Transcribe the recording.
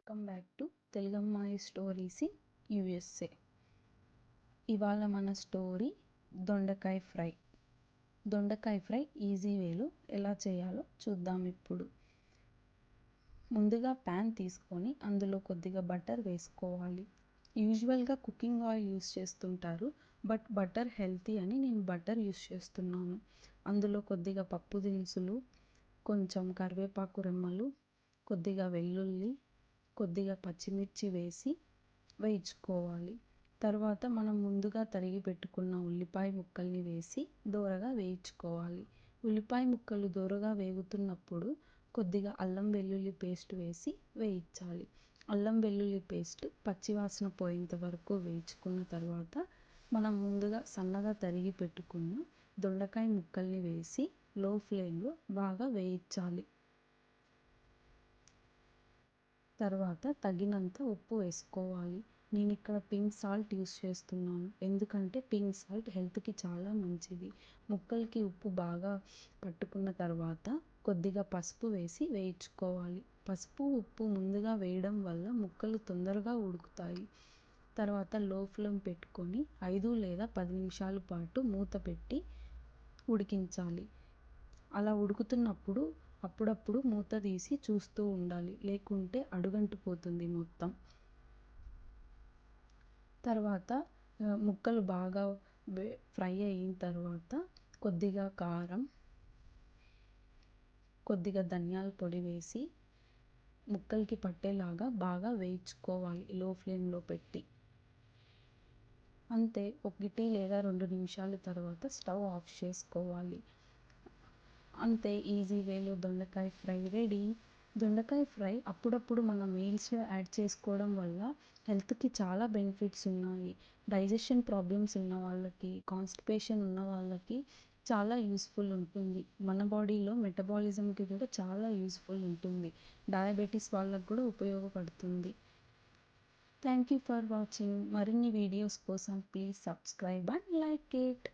Welcome back to Telugammayi stories in USA. ఇవాళ మన story దొండకాయ ఫ్రై. దొండకాయ ఫ్రై ఈజీ వేలో ఎలా చేయాలో చూద్దాం. ఇప్పుడు ముందుగా ప్యాన్ తీసుకొని అందులో కొద్దిగా బటర్ వేసుకోవాలి. యూజువల్గా కుకింగ్ ఆయిల్ యూస్ చేస్తుంటారు, బట్ బటర్ హెల్తీ అని నేను బటర్ యూస్ చేస్తున్నాను. అందులో కొద్దిగా పప్పు దినుసులు, కొంచెం కరివేపాకు రెమ్మలు, కొద్దిగా వెల్లుల్లి, కొద్దిగా పచ్చిమిర్చి వేసి వేయించుకోవాలి. తర్వాత మనం ముందుగా తరిగి పెట్టుకున్న ఉల్లిపాయ ముక్కల్ని వేసి దోరగా వేయించుకోవాలి. ఉల్లిపాయ ముక్కలు దోరగా వేగుతున్నప్పుడు కొద్దిగా అల్లం వెల్లుల్లి పేస్ట్ వేసి వేయించాలి. అల్లం వెల్లుల్లి పేస్ట్ పచ్చివాసన పోయేంత వరకు వేయించుకున్న తర్వాత మనం ముందుగా సన్నగా తరిగి పెట్టుకున్న దొండకాయ ముక్కల్ని వేసి లో ఫ్లేమ్లో బాగా వేయించాలి. తర్వాత తగినంత ఉప్పు వేసుకోవాలి. నేను ఇక్కడ పింక్ సాల్ట్ యూస్ చేస్తున్నాను, ఎందుకంటే పింక్ సాల్ట్ హెల్త్కి చాలా మంచిది. ముక్కలకి ఉప్పు బాగా పట్టుకున్న తర్వాత కొద్దిగా పసుపు వేసి వేయించుకోవాలి. పసుపు ఉప్పు ముందుగా వేయడం వల్ల ముక్కలు తొందరగా ఉడుకుతాయి. తర్వాత లో ఫ్లేమ్ పెట్టుకొని 5 లేదా 10 నిమిషాల పాటు మూత పెట్టి ఉడికించాలి. అలా ఉడుకుతున్నప్పుడు అప్పుడప్పుడు మూత తీసి చూస్తూ ఉండాలి, లేకుంటే అడుగంటిపోతుంది మొత్తం. తర్వాత ముక్కలు బాగా ఫ్రై అయిన తర్వాత కొద్దిగా కారం, కొద్దిగా ధనియాల పొడి వేసి ముక్కలకి పట్టేలాగా బాగా వేయించుకోవాలి లో ఫ్లేమ్లో పెట్టి. అంతే, 1 లేదా 2 నిమిషాల తర్వాత స్టవ్ ఆఫ్ చేసుకోవాలి. అంతే, ఈజీ వేలో దొండకాయ ఫ్రై రెడీ. దొండకాయ ఫ్రై అప్పుడప్పుడు మన మీల్స్లో యాడ్ చేసుకోవడం వల్ల హెల్త్కి చాలా బెనిఫిట్స్ ఉన్నాయి. డైజెషన్ ప్రాబ్లమ్స్ ఉన్న వాళ్ళకి, కాన్స్టిపేషన్ ఉన్న వాళ్ళకి చాలా యూస్ఫుల్ ఉంటుంది. మన బాడీలో మెటబాలిజంకి కూడా చాలా యూస్ఫుల్ ఉంటుంది. డయాబెటీస్ వాళ్ళకు కూడా ఉపయోగపడుతుంది. Thank you for watching. మరిన్ని వీడియోస్ కోసం please subscribe and like it.